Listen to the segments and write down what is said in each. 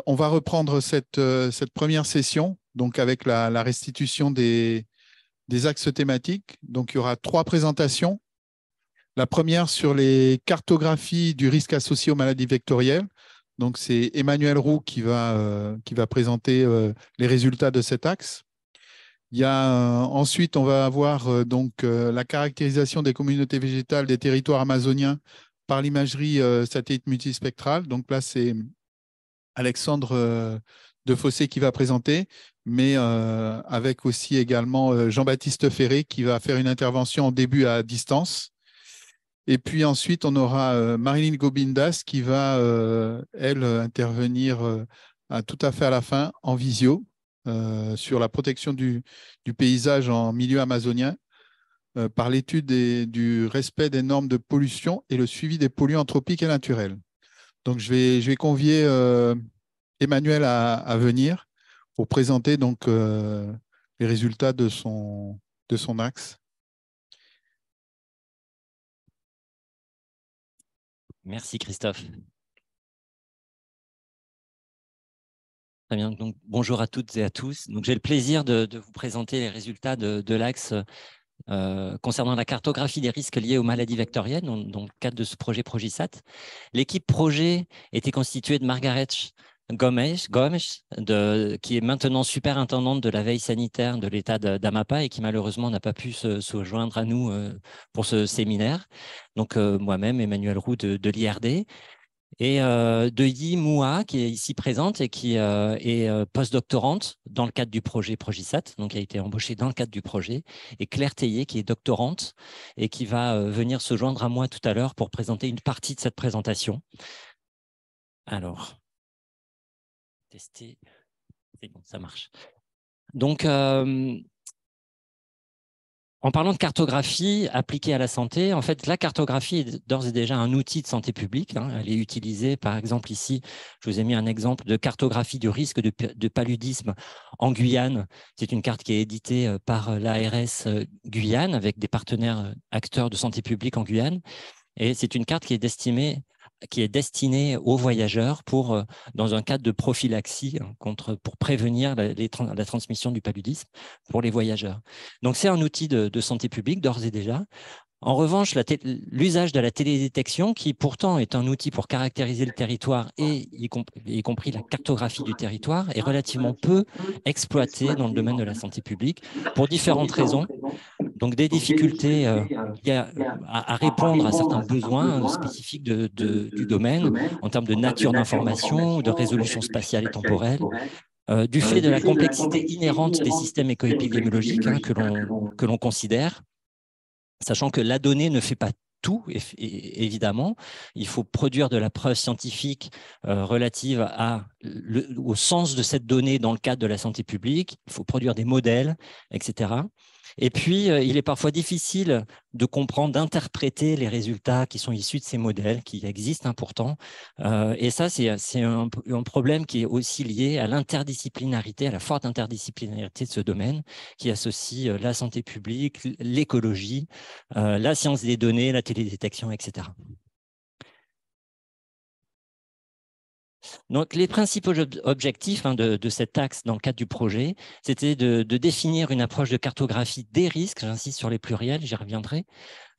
On va reprendre cette première session donc avec la restitution des axes thématiques. Donc, il y aura 3 présentations. La première sur les cartographies du risque associé aux maladies vectorielles. Donc, c'est Emmanuel Roux qui va présenter les résultats de cet axe. Il y a, ensuite, on va avoir la caractérisation des communautés végétales des territoires amazoniens par l'imagerie satellite multispectrale. Donc là, c'est Alexandre de Fossé qui va présenter, mais avec aussi également Jean-Baptiste Ferré qui va faire une intervention en début à distance. Et puis ensuite, on aura Marilyn Gobindas qui va, elle, intervenir tout à fait à la fin en visio sur la protection du paysage en milieu amazonien par l'étude du respect des normes de pollution et le suivi des polluants anthropiques et naturels. Donc, je vais convier Emmanuel à venir pour présenter donc les résultats de son axe. Merci Christophe. Très bien, donc bonjour à toutes et à tous. Donc j'ai le plaisir de vous présenter les résultats de l'axe concernant la cartographie des risques liés aux maladies vectorielles dans le cadre de ce projet Progisat. L'équipe projet était constituée de Margaret Gomes, qui est maintenant superintendante de la veille sanitaire de l'État d'Amapá et qui malheureusement n'a pas pu se joindre à nous pour ce séminaire. Donc moi-même, Emmanuel Roux de l'IRD. Et de Yi Moua, qui est ici présente et qui est postdoctorante dans le cadre du projet Progisat, donc qui a été embauchée dans le cadre du projet, et Claire Théier, qui est doctorante et qui va venir se joindre à moi tout à l'heure pour présenter une partie de cette présentation. Alors, tester, c'est bon, ça marche. Donc, en parlant de cartographie appliquée à la santé, en fait, la cartographie est d'ores et déjà un outil de santé publique. Elle est utilisée, par exemple, ici, je vous ai mis un exemple de cartographie du risque de paludisme en Guyane. C'est une carte qui est éditée par l'ARS Guyane avec des partenaires acteurs de santé publique en Guyane. Et c'est une carte qui est destinée aux voyageurs dans un cadre de prophylaxie pour prévenir la transmission du paludisme pour les voyageurs. Donc, c'est un outil de santé publique d'ores et déjà. En revanche, l'usage de la télédétection, qui pourtant est un outil pour caractériser le territoire et y compris la cartographie du territoire, est relativement peu exploité dans le domaine de la santé publique pour différentes raisons. Donc, des difficultés à répondre à certains besoins spécifiques du domaine en termes de nature d'information, de résolution spatiale et temporelle, du fait de la complexité inhérente des systèmes éco-épidémiologiques que l'on considère, sachant que la donnée ne fait pas tout, évidemment. Il faut produire de la preuve scientifique relative au sens de cette donnée dans le cadre de la santé publique. Il faut produire des modèles, etc. Et puis, il est parfois difficile de comprendre, d'interpréter les résultats qui sont issus de ces modèles, qui existent pourtant. Et ça, c'est un problème qui est aussi lié à l'interdisciplinarité, à la forte interdisciplinarité de ce domaine, qui associe la santé publique, l'écologie, la science des données, la télédétection, etc. Donc, les principaux objectifs de cet axe dans le cadre du projet, c'était de définir une approche de cartographie des risques, j'insiste sur les pluriels, j'y reviendrai,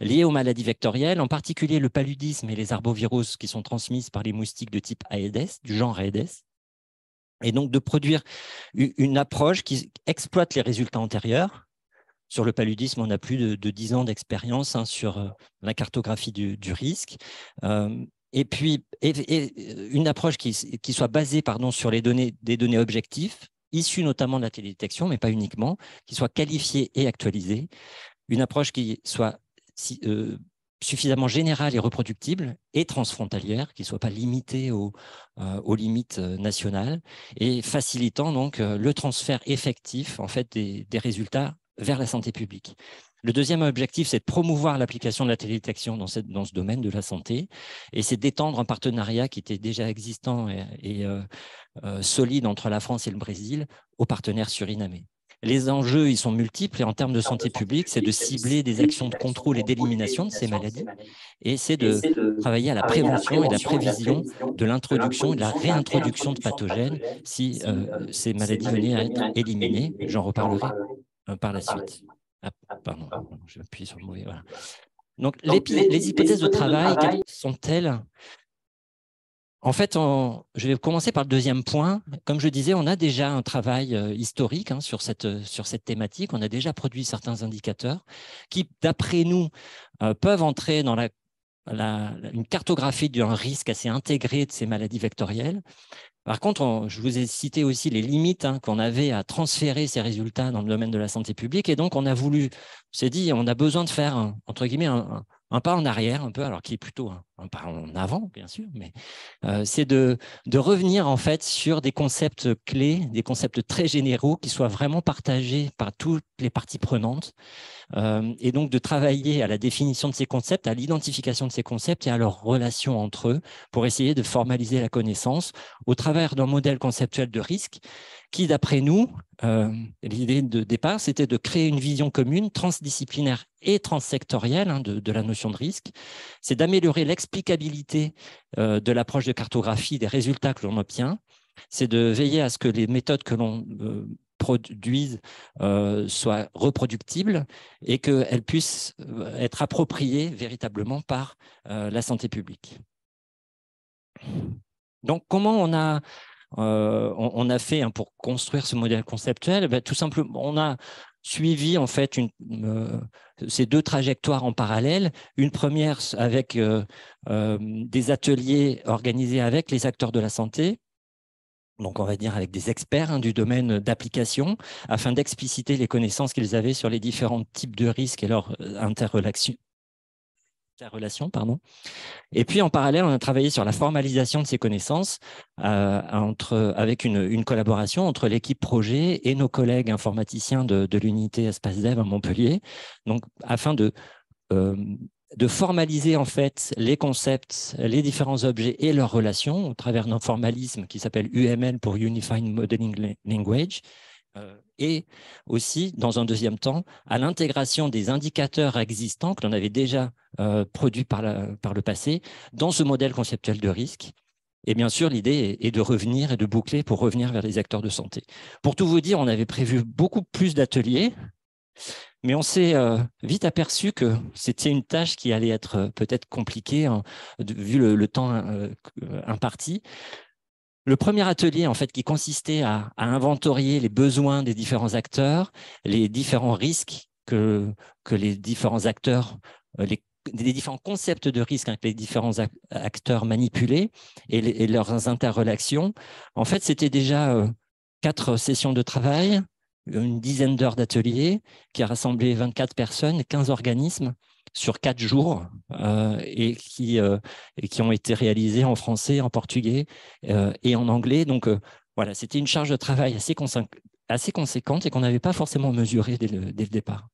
liés aux maladies vectorielles, en particulier le paludisme et les arboviroses qui sont transmises par les moustiques de type Aedes, du genre Aedes, et donc de produire une approche qui exploite les résultats antérieurs. Sur le paludisme, on a plus de 10 ans d'expérience sur la cartographie du risque. Et puis, une approche qui soit basée sur des données objectives, issues notamment de la télédétection, mais pas uniquement, qui soit qualifiée et actualisée. Une approche qui soit suffisamment générale et reproductible et transfrontalière, qui ne soit pas limitée aux limites nationales, et facilitant donc le transfert effectif en fait, des résultats vers la santé publique. Le deuxième objectif, c'est de promouvoir l'application de la télédétection dans ce domaine de la santé, et c'est d'étendre un partenariat qui était déjà existant et solide entre la France et le Brésil aux partenaires surinamais. les enjeux, ils sont multiples et en termes de santé publique, c'est de cibler des actions de contrôle et d'élimination de ces maladies et c'est de travailler à la prévention et la prévision de l'introduction et de la réintroduction de pathogènes si ces maladies venaient à être éliminées. J'en reparlerai par la suite. Ah, pardon, je appuie sur le mauvais. Voilà. Donc, les hypothèses de travail, quelles sont-elles? En fait, je vais commencer par le deuxième point. Comme je disais, on a déjà un travail historique sur cette thématique. On a déjà produit certains indicateurs qui, d'après nous, peuvent entrer dans une cartographie d'un risque assez intégré de ces maladies vectorielles. Par contre, je vous ai cité aussi les limites qu'on avait à transférer ces résultats dans le domaine de la santé publique. Et donc, on s'est dit, on a besoin de faire, entre guillemets, un pas en arrière, un peu, alors qui est plutôt un pas en avant, bien sûr, mais c'est de revenir en fait sur des concepts clés, des concepts très généraux qui soient vraiment partagés par toutes les parties prenantes. Et donc de travailler à la définition de ces concepts, à l'identification de ces concepts et à leur relation entre eux pour essayer de formaliser la connaissance au travers d'un modèle conceptuel de risque qui, d'après nous, l'idée de départ, c'était de créer une vision commune, transdisciplinaire et transsectorielle de la notion de risque. C'est d'améliorer l'explicabilité de l'approche de cartographie des résultats que l'on obtient. C'est de veiller à ce que les méthodes que l'on produisent soient reproductibles et qu'elles puissent être appropriées véritablement par la santé publique. Donc, comment on a fait pour construire ce modèle conceptuel? Tout simplement, on a suivi en fait ces deux trajectoires en parallèle. Une première avec des ateliers organisés avec les acteurs de la santé, donc on va dire avec des experts du domaine d'application, afin d'expliciter les connaissances qu'ils avaient sur les différents types de risques et leurs interrelations. Et puis en parallèle, on a travaillé sur la formalisation de ces connaissances avec une collaboration entre l'équipe projet et nos collègues informaticiens de l'unité Espace Dev à Montpellier, donc afin de formaliser en fait les concepts, les différents objets et leurs relations au travers d'un formalisme qui s'appelle UML pour Unified Modeling Language, et aussi, dans un deuxième temps, à l'intégration des indicateurs existants que l'on avait déjà produits par le passé dans ce modèle conceptuel de risque. Et bien sûr, l'idée est de revenir et de boucler pour revenir vers les acteurs de santé. Pour tout vous dire, on avait prévu beaucoup plus d'ateliers, mais on s'est vite aperçu que c'était une tâche qui allait être peut-être compliquée vu le temps imparti. Le premier atelier, en fait, qui consistait à inventorier les besoins des différents acteurs, les différents risques que les différents acteurs, les différents concepts de risque que les différents acteurs manipulaient et leurs interrelations. En fait, c'était déjà 4 sessions de travail, une dizaine d'heures d'atelier qui a rassemblé 24 personnes, 15 organismes sur 4 jours et qui ont été réalisés en français, en portugais et en anglais. Donc, voilà, c'était une charge de travail assez conséquente et qu'on n'avait pas forcément mesurée dès le départ.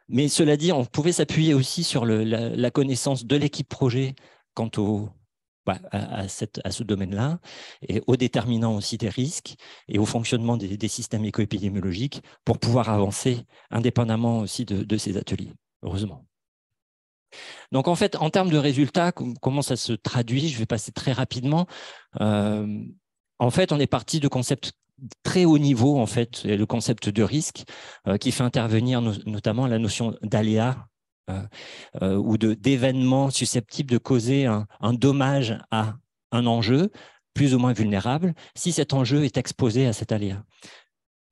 Mais cela dit, on pouvait s'appuyer aussi sur la connaissance de l'équipe projet quant à ce domaine-là, et au déterminant aussi des risques et au fonctionnement des systèmes éco-épidémiologiques pour pouvoir avancer indépendamment aussi de ces ateliers, heureusement. Donc, en fait, en termes de résultats, comment ça se traduit? Je vais passer très rapidement. En fait, on est parti de concepts très haut niveau, en fait, le concept de risque qui fait intervenir notamment la notion d'aléa ou d'événements susceptibles de causer un dommage à un enjeu plus ou moins vulnérable si cet enjeu est exposé à cet aléa.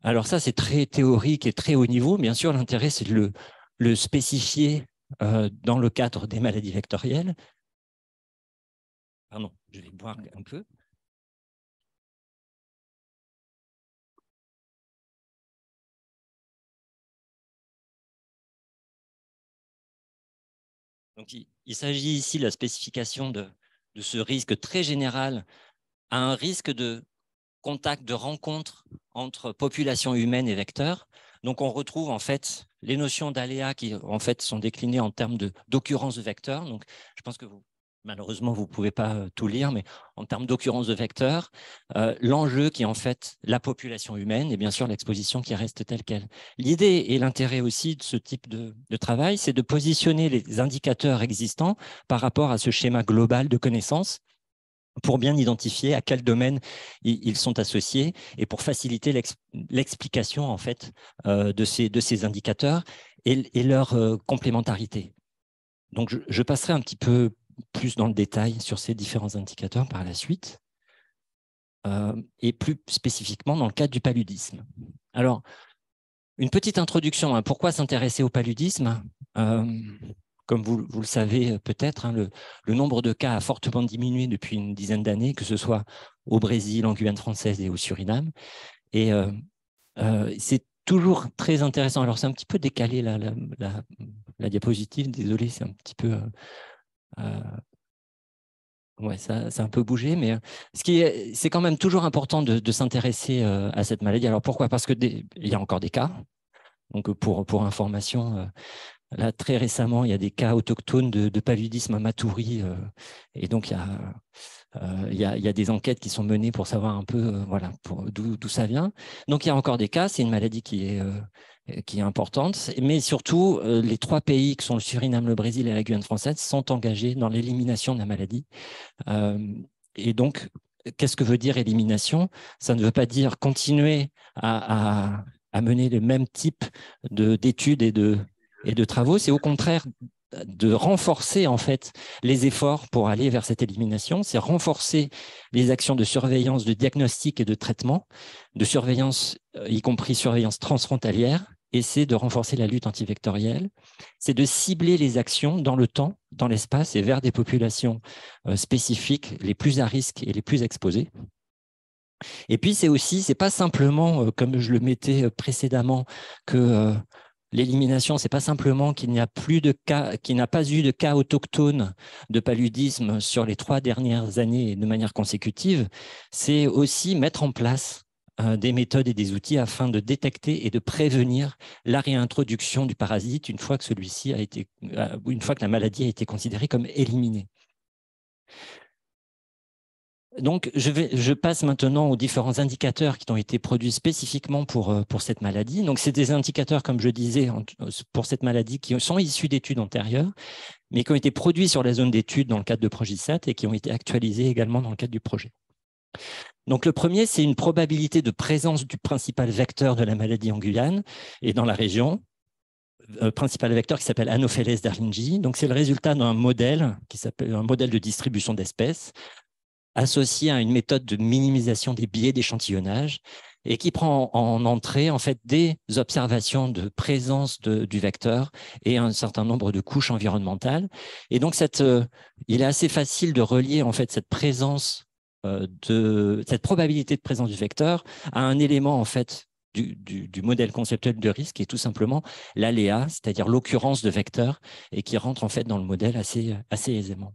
Alors ça, c'est très théorique et très haut niveau. Bien sûr, l'intérêt, c'est de le spécifier dans le cadre des maladies vectorielles. Pardon, je vais boire un peu. Donc, il s'agit ici de la spécification de ce risque très général à un risque de contact, de rencontre entre population humaine et vecteurs. Donc, on retrouve en fait les notions d'aléas qui en fait sont déclinées en termes d'occurrence de vecteurs. Donc, je pense que vous Malheureusement, vous ne pouvez pas tout lire, mais en termes d'occurrence de vecteurs, l'enjeu qui est en fait la population humaine et bien sûr l'exposition qui reste telle qu'elle. L'idée et l'intérêt aussi de ce type de travail, c'est de positionner les indicateurs existants par rapport à ce schéma global de connaissances pour bien identifier à quel domaine ils sont associés et pour faciliter l'explication en fait de ces indicateurs et leur complémentarité. Donc, je passerai un petit peu plus dans le détail sur ces différents indicateurs par la suite, et plus spécifiquement dans le cadre du paludisme. Alors, une petite introduction, hein, pourquoi s'intéresser au paludisme? Comme vous le savez peut-être, hein, le nombre de cas a fortement diminué depuis une dizaine d'années, que ce soit au Brésil, en Guyane française et au Suriname. Et c'est toujours très intéressant. Alors, c'est un petit peu décalé la diapositive, désolé, c'est un petit peu... ouais, ça a un peu bougé, mais c'est quand même toujours important de s'intéresser à cette maladie. Alors pourquoi? Parce qu'il y a encore des cas. Donc pour information, là très récemment, il y a des cas autochtones de paludisme à Matoury, et donc il y a des enquêtes qui sont menées pour savoir un peu voilà, d'où ça vient. Donc il y a encore des cas, c'est une maladie qui est importante, mais surtout les 3 pays qui sont le Suriname, le Brésil et la Guyane française sont engagés dans l'élimination de la maladie. Et donc, qu'est-ce que veut dire élimination? Ça ne veut pas dire continuer à mener le même type d'études et de travaux, c'est au contraire de renforcer en fait les efforts pour aller vers cette élimination, c'est renforcer les actions de surveillance, de diagnostic et de traitement, de surveillance, y compris surveillance transfrontalière, et c'est de renforcer la lutte antivectorielle, c'est de cibler les actions dans le temps, dans l'espace et vers des populations spécifiques, les plus à risque et les plus exposées. Et puis c'est pas simplement, comme je le mettais précédemment, que l'élimination, c'est pas simplement qu'il n'y a plus de cas, qu'il n'a pas eu de cas autochtones de paludisme sur les 3 dernières années de manière consécutive, c'est aussi mettre en place des méthodes et des outils afin de détecter et de prévenir la réintroduction du parasite une fois que une fois que la maladie a été considérée comme éliminée. Donc, je passe maintenant aux différents indicateurs qui ont été produits spécifiquement pour cette maladie. Donc, c'est des indicateurs, comme je disais, pour cette maladie qui sont issus d'études antérieures, mais qui ont été produits sur la zone d'études dans le cadre de Progisat et qui ont été actualisés également dans le cadre du projet. Donc, le premier, c'est une probabilité de présence du principal vecteur de la maladie en Guyane et dans la région. Principal vecteur qui s'appelle Anopheles darlingii. Donc, c'est le résultat d'un modèle qui s'appelle un modèle de distribution d'espèces associé à une méthode de minimisation des biais d'échantillonnage et qui prend en entrée en fait des observations de présence du vecteur et un certain nombre de couches environnementales. Et donc il est assez facile de relier en fait cette présence cette probabilité de présence du vecteur à un élément en fait du modèle conceptuel de risque qui est tout simplement l'aléa, c'est-à-dire l'occurrence de vecteurs et qui rentre en fait dans le modèle assez aisément.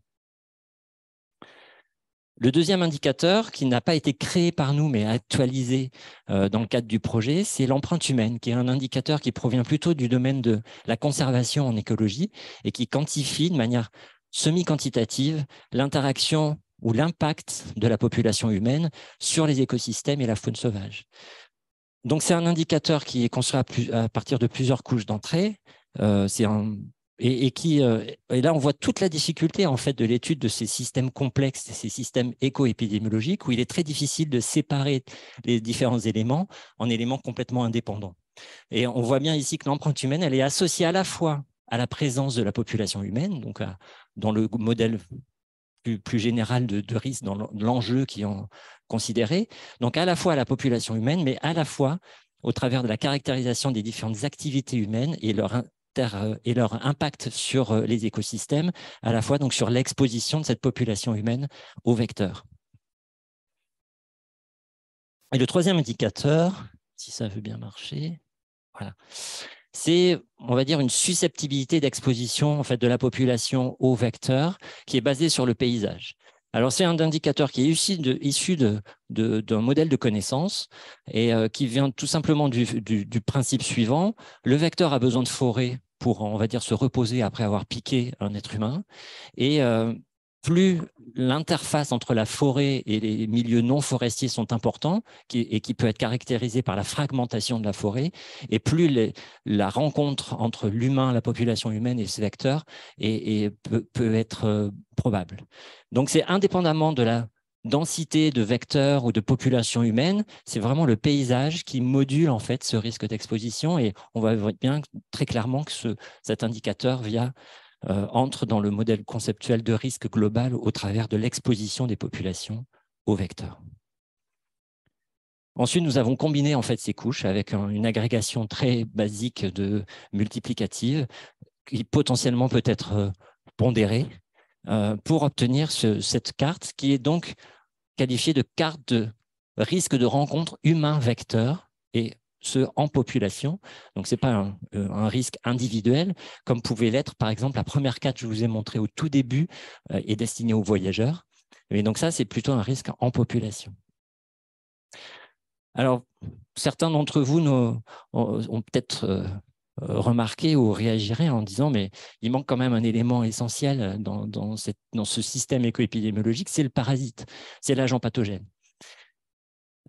Le deuxième indicateur, qui n'a pas été créé par nous, mais actualisé dans le cadre du projet, c'est l'empreinte humaine, qui est un indicateur qui provient plutôt du domaine de la conservation en écologie et qui quantifie de manière semi-quantitative l'interaction ou l'impact de la population humaine sur les écosystèmes et la faune sauvage. Donc, c'est un indicateur qui est construit à partir de plusieurs couches d'entrée. Et là, on voit toute la difficulté en fait de l'étude de ces systèmes complexes, ces systèmes éco-épidémiologiques, où il est très difficile de séparer les différents éléments en éléments complètement indépendants. Et on voit bien ici que l'empreinte humaine, elle est associée à la fois à la présence de la population humaine, donc dans le modèle plus général de risque, dans l'enjeu qui est considéré, donc à la fois à la population humaine, mais à la fois au travers de la caractérisation des différentes activités humaines et leur impact sur les écosystèmes, à la fois donc sur l'exposition de cette population humaine aux vecteurs. Et le troisième indicateur, si ça veut bien marcher, voilà, c'est, on va dire, une susceptibilité d'exposition en fait, de la population aux vecteurs qui est basée sur le paysage. Alors, c'est un indicateur qui est issu d'un modèle de connaissance et qui vient tout simplement du principe suivant. Le vecteur a besoin de forêt pour, on va dire, se reposer après avoir piqué un être humain. Et plus l'interface entre la forêt et les milieux non forestiers sont importants et qui peut être caractérisée par la fragmentation de la forêt, et plus la rencontre entre l'humain, la population humaine et ce vecteur peut être probable. Donc, c'est indépendamment de la densité de vecteurs ou de population humaine, c'est vraiment le paysage qui module en fait ce risque d'exposition, et on voit bien très clairement que cet indicateur entre dans le modèle conceptuel de risque global au travers de l'exposition des populations aux vecteurs. Ensuite, nous avons combiné en fait ces couches avec une agrégation très basique de multiplicative qui potentiellement peut être pondérée pour obtenir cette carte qui est donc qualifiée de carte de risque de rencontre humain-vecteur, et ce en population. Donc, ce n'est pas un risque individuel, comme pouvait l'être, par exemple, la première carte que je vous ai montrée au tout début est destinée aux voyageurs. Et donc, ça, c'est plutôt un risque en population. Alors, certains d'entre vous ont peut-être remarqué ou réagiraient en disant mais il manque quand même un élément essentiel dans ce système éco-épidémiologique, c'est le parasite, c'est l'agent pathogène.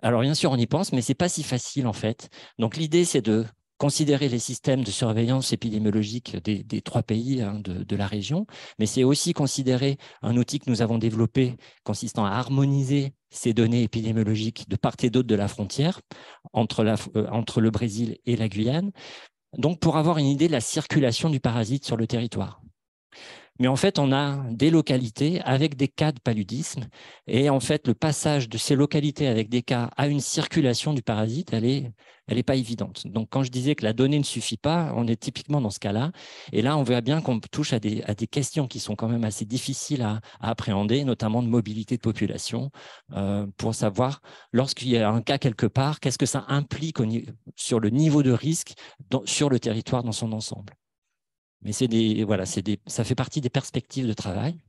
Alors, bien sûr, on y pense, mais ce n'est pas si facile, en fait. Donc, l'idée, c'est de considérer les systèmes de surveillance épidémiologique des 3 pays de la région, mais c'est aussi considérer un outil que nous avons développé consistant à harmoniser ces données épidémiologiques de part et d'autre de la frontière entre le Brésil et la Guyane, donc pour avoir une idée de la circulation du parasite sur le territoire. Mais en fait, on a des localités avec des cas de paludisme. Et en fait, le passage de ces localités avec des cas à une circulation du parasite, elle est pas évidente. Donc, quand je disais que la donnée ne suffit pas, on est typiquement dans ce cas-là. Et là, on voit bien qu'on touche à des questions qui sont quand même assez difficiles à appréhender, notamment de mobilité de population, pour savoir, lorsqu'il y a un cas quelque part, qu'est-ce que ça implique sur le niveau de risque sur le territoire dans son ensemble. Mais ça fait partie des perspectives de travail.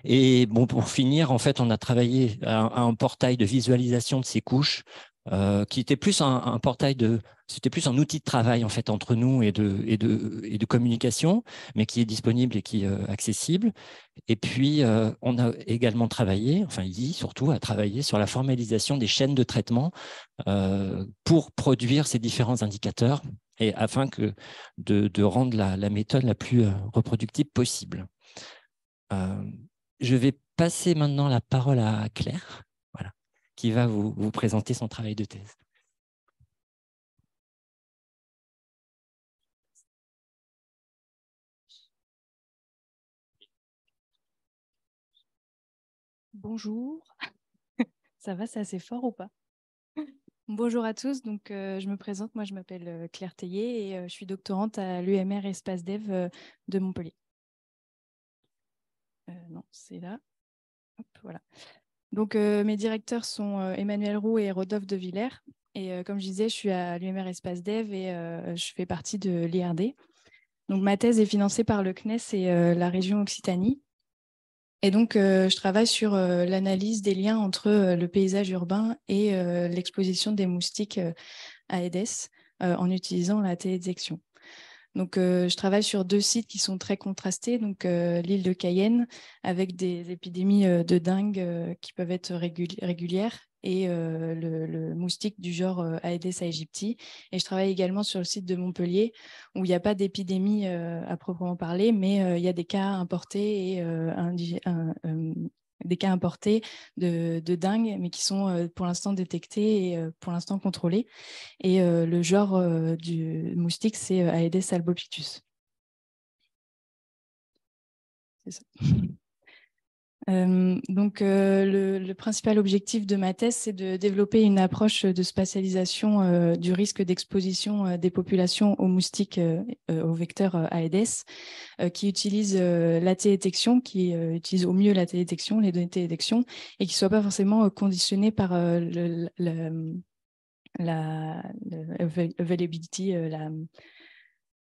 Et bon, pour finir, en fait, on a travaillé à un portail de visualisation de ces couches qui était plus un portail c'était plus un outil de travail en fait entre nous et de communication, mais qui est disponible et qui est accessible. Et puis, on a également travaillé, enfin, IDI surtout, a travaillé sur la formalisation des chaînes de traitement pour produire ces différents indicateurs et afin de rendre la méthode la plus reproductible possible. Je vais passer maintenant la parole à Claire, voilà, qui va vous présenter son travail de thèse. Bonjour, ça va, c'est assez fort ou pas? Bonjour à tous, donc je me présente, moi je m'appelle Claire Théier et je suis doctorante à l'UMR Espace Dev de Montpellier. Non, c'est là. Hop, voilà. Donc mes directeurs sont Emmanuel Roux et Rodolphe de Villers. Et comme je disais, je suis à l'UMR Espace Dev et je fais partie de l'IRD. Donc ma thèse est financée par le CNES et la région Occitanie. Et donc, je travaille sur l'analyse des liens entre le paysage urbain et l'exposition des moustiques à Aedes en utilisant la télédétection. Donc, je travaille sur 2 sites qui sont très contrastés. Donc, l'île de Cayenne avec des épidémies de dengue qui peuvent être régulières et le moustique du genre Aedes aegypti. Et je travaille également sur le site de Montpellier où il n'y a pas d'épidémie à proprement parler, mais il y a des cas importés et des cas importés de dengue, mais qui sont pour l'instant détectés et pour l'instant contrôlés. Et le genre du moustique, c'est Aedes albopictus. C'est ça. Donc, le principal objectif de ma thèse, c'est de développer une approche de spatialisation du risque d'exposition des populations aux moustiques, au vecteur Aedes, qui utilise la télédétection, qui utilise au mieux la télédétection, les données de télédétection, et qui ne soit pas forcément conditionné par la availability,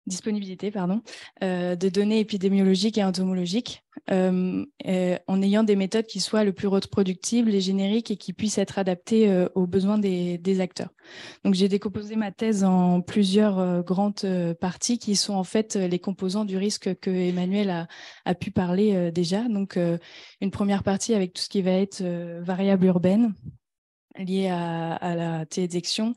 disponibilité de données épidémiologiques et entomologiques en ayant des méthodes qui soient le plus reproductibles et génériques et qui puissent être adaptées aux besoins des acteurs. Donc, j'ai décomposé ma thèse en plusieurs grandes parties qui sont en fait les composants du risque que Emmanuel a pu parler déjà. Donc, une première partie avec tout ce qui va être variable urbaine liée à la télédétection.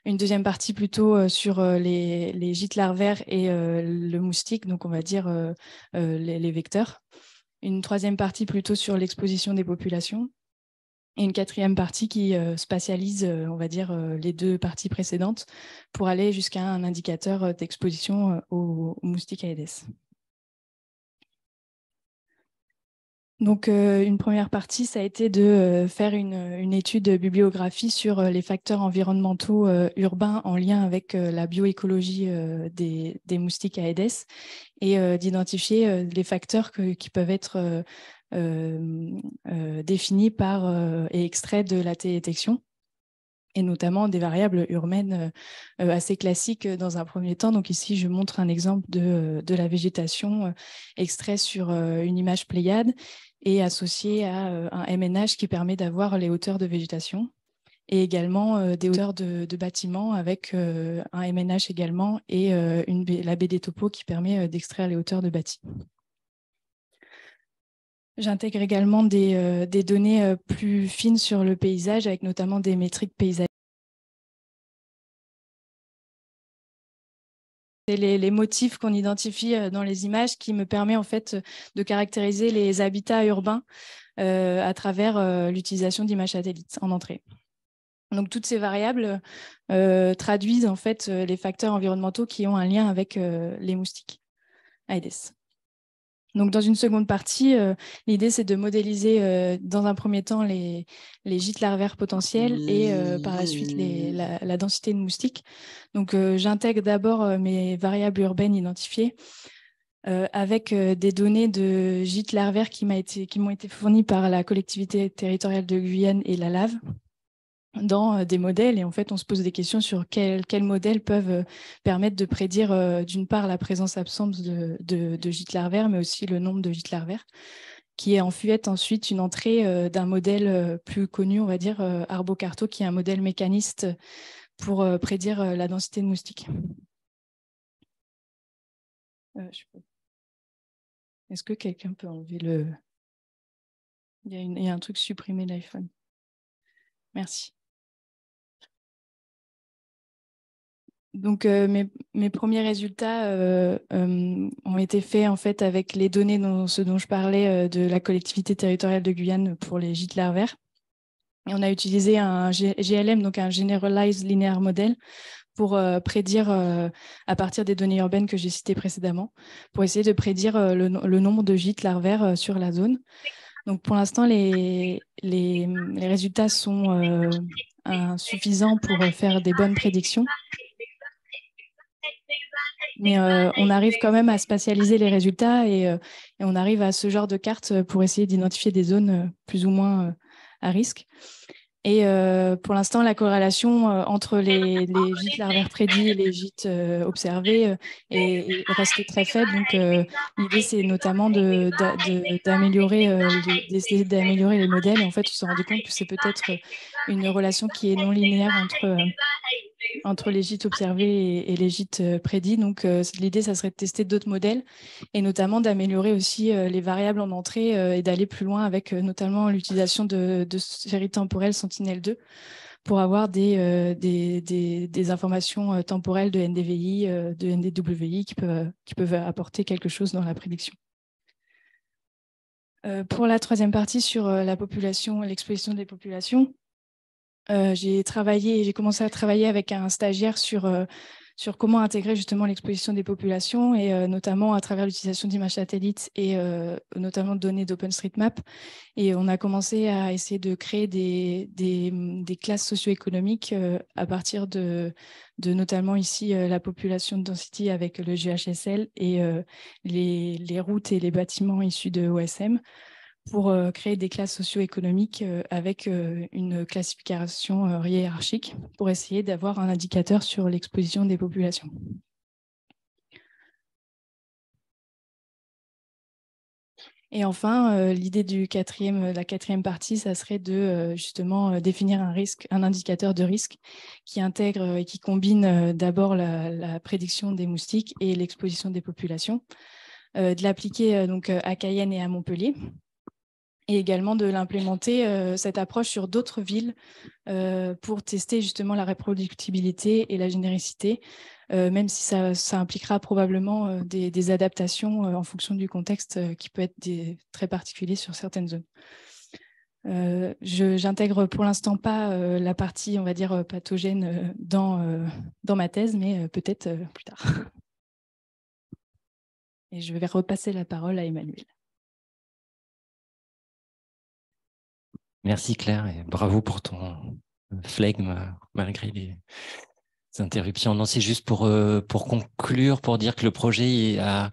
Une deuxième partie plutôt sur les gîtes larvaires et le moustique, donc on va dire les vecteurs. Une troisième partie plutôt sur l'exposition des populations. Et une quatrième partie qui spatialise, on va dire, les deux parties précédentes pour aller jusqu'à un indicateur d'exposition aux moustiques Aedes. Donc, une première partie, ça a été de faire une étude de bibliographie sur les facteurs environnementaux urbains en lien avec la bioécologie des moustiques Aedes et d'identifier les facteurs qui peuvent être définis par et extraits de la télédétection, et notamment des variables urbaines assez classiques dans un premier temps. Donc ici, je montre un exemple de la végétation extrait sur une image Pléiade et associé à un MNH qui permet d'avoir les hauteurs de végétation, et également des hauteurs de bâtiments avec un MNH également et la BD topo qui permet d'extraire les hauteurs de bâti. J'intègre également des données plus fines sur le paysage avec notamment des métriques paysagères. C'est les motifs qu'on identifie dans les images qui me permet en fait de caractériser les habitats urbains à travers l'utilisation d'images satellites en entrée. Donc toutes ces variables traduisent en fait les facteurs environnementaux qui ont un lien avec les moustiques Aedes. Donc, dans une seconde partie, l'idée, c'est de modéliser dans un premier temps les gîtes larvaires potentiels et par la suite la densité de moustiques. Donc, j'intègre d'abord mes variables urbaines identifiées avec des données de gîtes larvaires qui m'ont été fournies par la collectivité territoriale de Guyane et la LAV dans des modèles, et en fait on se pose des questions sur quels modèles peuvent permettre de prédire d'une part la présence-absence de gîtes larvaires, mais aussi le nombre de gîtes larvaires, qui est en fuite ensuite une entrée d'un modèle plus connu, on va dire Arbocarto, qui est un modèle mécaniste pour prédire la densité de moustiques. Est-ce que quelqu'un peut enlever le... Il y a un truc supprimé de l'iPhone. Merci. Donc, mes premiers résultats ont été faits en fait avec les données dont je parlais de la collectivité territoriale de Guyane pour les gîtes larvaires. Et on a utilisé un GLM, donc un Generalized Linear Model, pour prédire, à partir des données urbaines que j'ai citées précédemment, pour essayer de prédire le nombre de gîtes larvaires sur la zone. Donc, pour l'instant, les résultats sont insuffisants pour faire des bonnes prédictions. Mais on arrive quand même à spatialiser les résultats et on arrive à ce genre de cartes pour essayer d'identifier des zones plus ou moins à risque. Et pour l'instant, la corrélation entre les gîtes larvaires prédits et les gîtes observés reste très faible. Donc, l'idée, c'est notamment d'améliorer les modèles. Et en fait, on s'est rendu compte que c'est peut-être une relation qui est non linéaire entre les gîtes observés et les gîtes prédits. Donc, l'idée, ça serait de tester d'autres modèles et notamment d'améliorer aussi les variables en entrée et d'aller plus loin avec notamment l'utilisation de séries temporelles Sentinelle-2 pour avoir des informations temporelles de NDVI, de NDWI qui peuvent apporter quelque chose dans la prédiction. Pour la troisième partie sur la population, l'exposition des populations, j'ai commencé à travailler avec un stagiaire sur comment intégrer justement l'exposition des populations et notamment à travers l'utilisation d'images satellites et notamment de données d'OpenStreetMap. Et on a commencé à essayer de créer des classes socio-économiques à partir de notamment ici la population de density avec le GHSL et les routes et les bâtiments issus de OSM, pour créer des classes socio-économiques avec une classification hiérarchique pour essayer d'avoir un indicateur sur l'exposition des populations. Et enfin, l'idée de la quatrième partie, ça serait de justement définir un indicateur de risque qui intègre et qui combine d'abord la prédiction des moustiques et l'exposition des populations, de l'appliquer donc à Cayenne et à Montpellier, et également de l'implémenter, cette approche sur d'autres villes pour tester justement la reproductibilité et la généricité, même si ça impliquera probablement des adaptations en fonction du contexte qui peut être très particulier sur certaines zones. Je n'intègre pour l'instant pas la partie, on va dire, pathogène dans ma thèse, mais peut-être plus tard. Et je vais repasser la parole à Emmanuel. Merci Claire et bravo pour ton flegme malgré les interruptions. Non, c'est juste pour conclure, pour dire que le projet a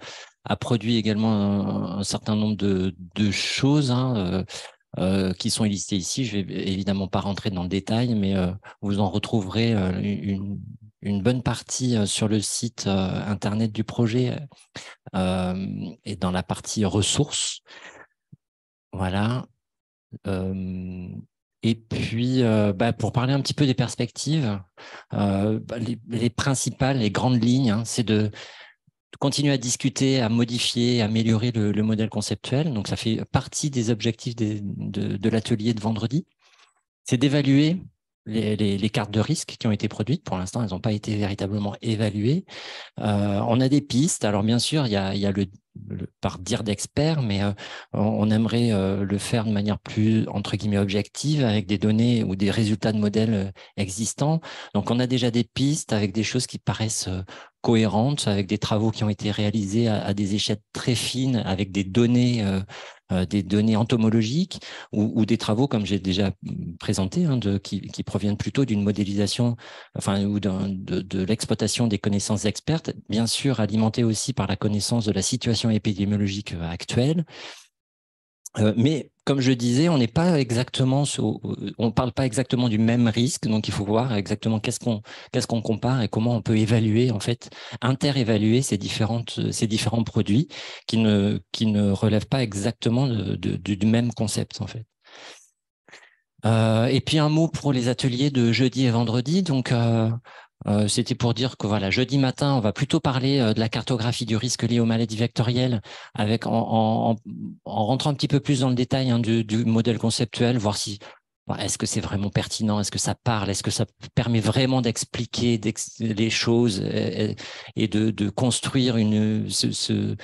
produit également un certain nombre de choses qui sont listées ici. Je vais évidemment pas rentrer dans le détail, mais vous en retrouverez une bonne partie sur le site internet du projet et dans la partie ressources. Voilà. Et puis, pour parler un petit peu des perspectives, les principales, les grandes lignes, c'est de continuer à discuter, à modifier, à améliorer le modèle conceptuel. Donc, ça fait partie des objectifs de l'atelier de vendredi. C'est d'évaluer les cartes de risque qui ont été produites. Pour l'instant, elles n'ont pas été véritablement évaluées. On a des pistes. Alors, bien sûr, il y a par dire d'experts, mais on aimerait le faire de manière plus, entre guillemets, objective, avec des données ou des résultats de modèles existants. Donc, on a déjà des pistes avec des choses qui paraissent cohérentes, avec des travaux qui ont été réalisés à des échelles très fines, avec des données entomologiques ou des travaux, comme j'ai déjà présenté, qui proviennent plutôt d'une modélisation, ou de l'exploitation des connaissances expertes, bien sûr alimentées aussi par la connaissance de la situation épidémiologique actuelle. Mais comme je disais, on n'est pas exactement, on parle pas exactement du même risque, donc il faut voir exactement qu'est-ce qu'on compare et comment on peut évaluer, en fait, interévaluer ces différents produits qui ne relèvent pas exactement du même concept, en fait. Et puis un mot pour les ateliers de jeudi et vendredi. Donc, c'était pour dire que voilà, jeudi matin, on va plutôt parler de la cartographie du risque lié aux maladies vectorielles, avec en rentrant un petit peu plus dans le détail du modèle conceptuel, voir si est-ce que c'est vraiment pertinent, est-ce que ça parle, est-ce que ça permet vraiment d'expliquer les choses et de construire ce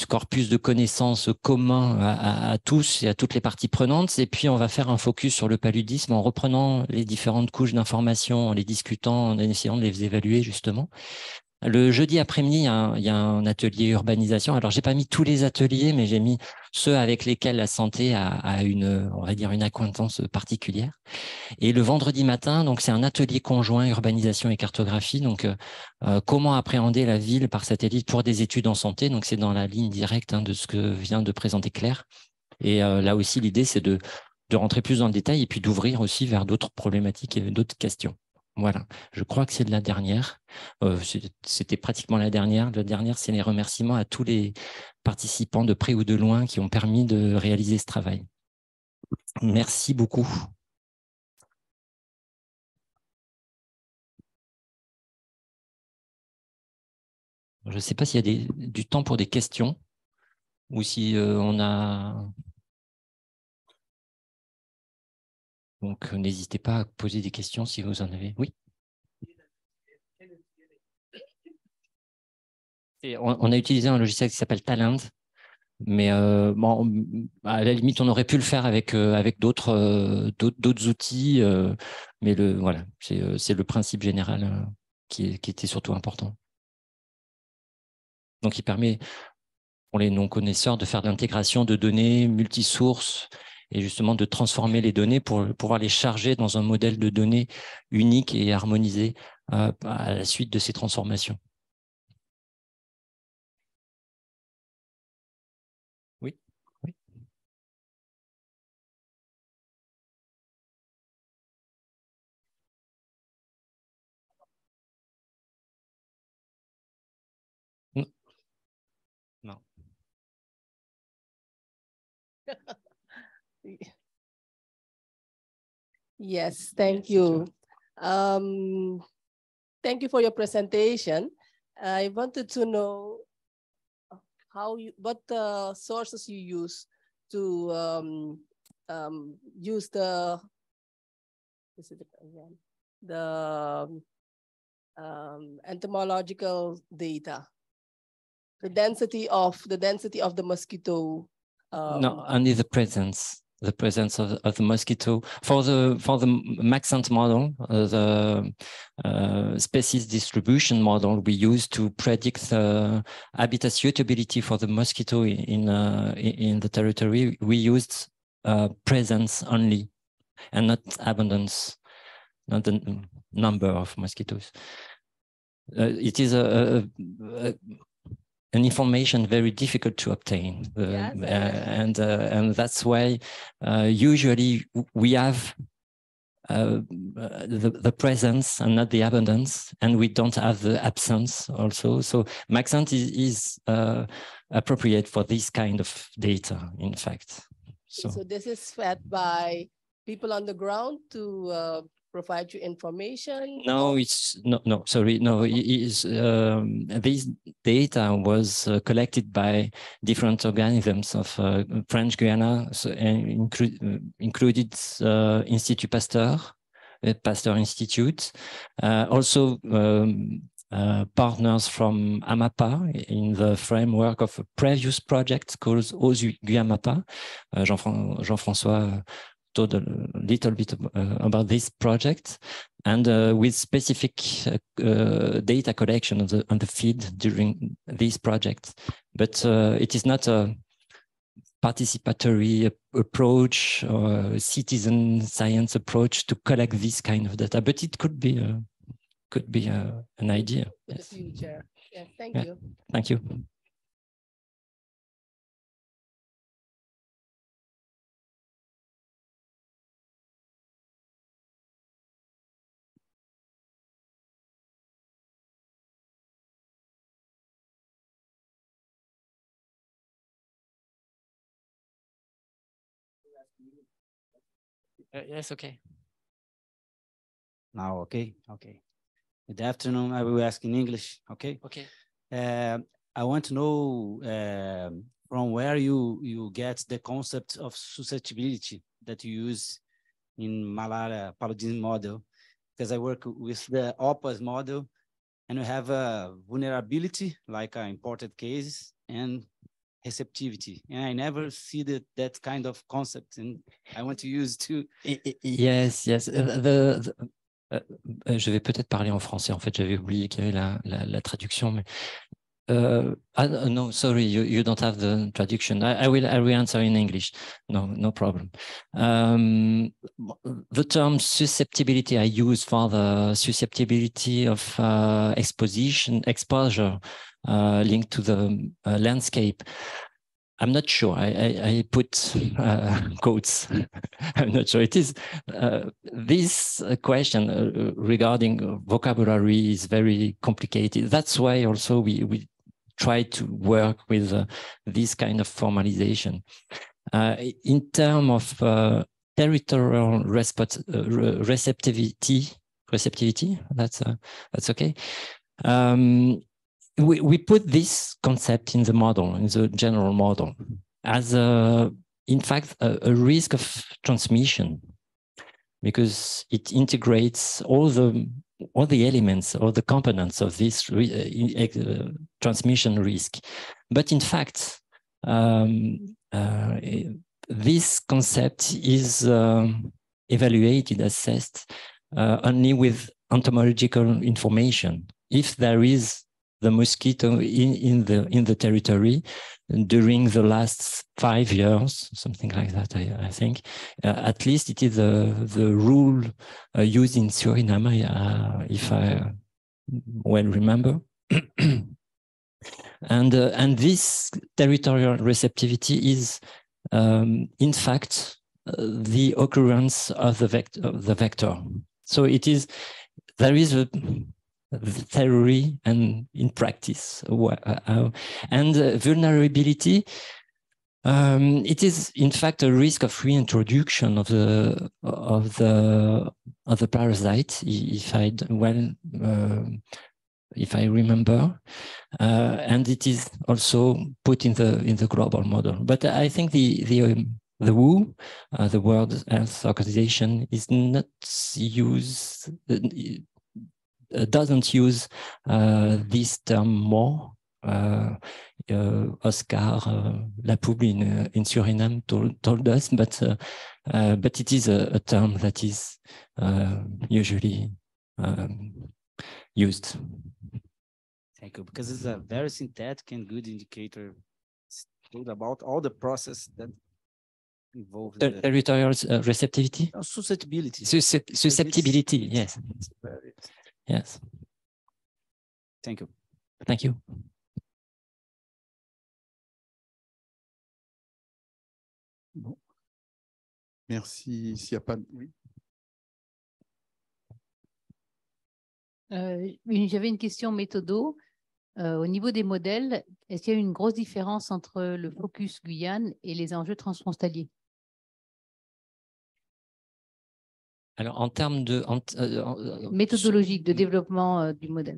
corpus de connaissances commun à tous et à toutes les parties prenantes. Et puis, on va faire un focus sur le paludisme en reprenant les différentes couches d'informations, en les discutant, en essayant de les évaluer, justement. Le jeudi après-midi, il y a un atelier urbanisation. Alors, j'ai pas mis tous les ateliers, mais j'ai mis ceux avec lesquels la santé a on va dire, une acquaintance particulière. Et le vendredi matin, donc c'est un atelier conjoint urbanisation et cartographie. Donc, comment appréhender la ville par satellite pour des études en santé. Donc, c'est dans la ligne directe de ce que vient de présenter Claire. Et là aussi, l'idée, c'est de rentrer plus dans le détail et puis d'ouvrir aussi vers d'autres problématiques et d'autres questions. Voilà, je crois que c'est de la dernière. C'était pratiquement la dernière. La dernière, c'est les remerciements à tous les participants de près ou de loin qui ont permis de réaliser ce travail. Merci beaucoup. Je ne sais pas s'il y a du temps pour des questions ou si on a... Donc, n'hésitez pas à poser des questions si vous en avez. Oui. On a utilisé un logiciel qui s'appelle Talend, mais à la limite, on aurait pu le faire avec d'autres outils, mais voilà, c'est le principe général qui était surtout important. Donc, il permet pour les non-connaisseurs de faire de l'intégration de données multisources et justement de transformer les données pour pouvoir les charger dans un modèle de données unique et harmonisé à la suite de ces transformations. Oui. Oui. Non. Yes, thank you. Thank you for your presentation. I wanted to know what sources you use to use the entomological data, the density of the mosquito. No, only the presence of the mosquito. For the Maxent model, the species distribution model we use to predict habitat suitability for the mosquito in the territory, we used presence only and not abundance, not the number of mosquitoes. It is an information very difficult to obtain, Yes, and that's why usually we have the presence and not the abundance, and we don't have the absence also. So Maxent is appropriate for this kind of data, in fact. So this is fed by people on the ground to provide you information? No, it's sorry. No, this data was collected by different organisms of French Guiana, so, included Institut Pasteur, Pasteur Institute, also partners from Amapa in the framework of a previous project called OSU-Guiamapa. Jean-François told a little bit about this project, and with specific data collection on the field during this project. But it is not a participatory approach or citizen science approach to collect this kind of data, but it could be an idea. For the future. Yes, thank you. Thank you. Yes, okay. Now, okay. Good afternoon. I will ask in English, okay? Okay. I want to know from where you get the concept of susceptibility that you use in malaria paludism model, because I work with the OPAS model, and we have a vulnerability like imported cases and receptivity, and I never see that kind of concept, and I want to use too. Yes. Je vais peut-être parler en français. En fait, j'avais oublié qu'il y avait la traduction, mais no, sorry, you don't have the traduction. I will answer in English. No problem. The term susceptibility I use for the susceptibility of exposure linked to the landscape. I'm not sure. I put quotes. I'm not sure. It is this question regarding vocabulary is very complicated. That's why also we try to work with this kind of formalization. In terms of territorial receptivity. That's okay. We put this concept in the model, in the general model, as in fact a risk of transmission, because it integrates all the elements or the components of this transmission risk. But in fact, this concept is evaluated, assessed only with entomological information. If there is the mosquito in the territory during the last 5 years, something like that, I think. At least it is the rule used in Suriname, if I well remember. And this territorial receptivity is, in fact, the occurrence of the vector. So it is, there is a theory and in practice, and vulnerability It is, in fact, a risk of reintroduction of the parasite, if I remember, and it is also put in the global model. But I think the WHO, the World Health Organization, is not doesn't use this term more. Oscar Lapouble in Suriname told us, but it is a term that is usually used. Thank you, because it's a very synthetic and good indicator about all the process that involve the territorial receptivity? Susceptibility. Susceptibility, yes. Yes. Thank you. Thank you. Bon. Merci. S'il n'y a pas de... Oui. J'avais une question méthodo. Au niveau des modèles, est-ce qu'il y a une grosse différence entre le focus Guyane et les enjeux transfrontaliers? Alors, en termes de... méthodologique de développement du modèle.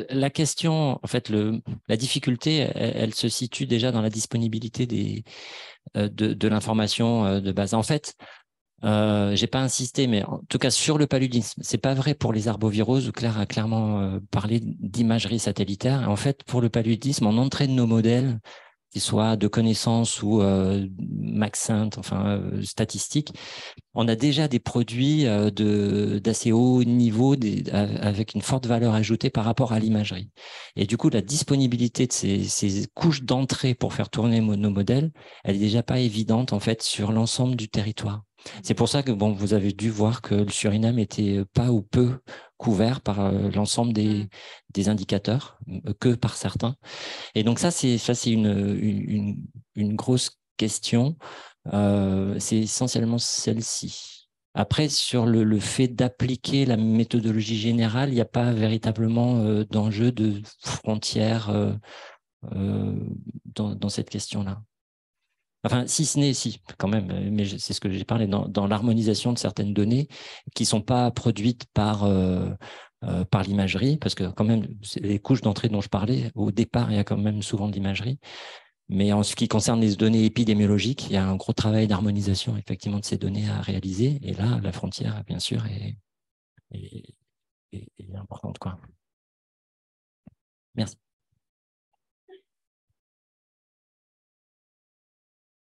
La question, en fait, la difficulté, elle se situe déjà dans la disponibilité de l'information de base. En fait, j'ai pas insisté, mais en tout cas sur le paludisme, c'est pas vrai pour les arboviroses où Claire a clairement parlé d'imagerie satellitaire. Et en fait, pour le paludisme, on entraîne nos modèles, qu'ils soient de connaissances ou maxint, enfin statistiques. On a déjà des produits d'assez haut niveau, avec une forte valeur ajoutée par rapport à l'imagerie. Et du coup, la disponibilité de ces couches d'entrée pour faire tourner nos modèles, elle est déjà pas évidente en fait sur l'ensemble du territoire. C'est pour ça que bon, vous avez dû voir que le Suriname était pas ou peu couvert par l'ensemble des indicateurs, que par certains. Et donc ça, c'est une grosse question. C'est essentiellement celle-ci. Après, sur le fait d'appliquer la méthodologie générale, il n'y a pas véritablement d'enjeu de frontières dans cette question-là. Enfin, si ce n'est, si, quand même, mais c'est ce que j'ai parlé, dans l'harmonisation de certaines données qui ne sont pas produites par l'imagerie, parce que quand même, les couches d'entrée dont je parlais, au départ, il y a quand même souvent de l'imagerie. Mais en ce qui concerne les données épidémiologiques, il y a un gros travail d'harmonisation, effectivement, de ces données à réaliser. Et là, la frontière, bien sûr, est importante, quoi. Merci.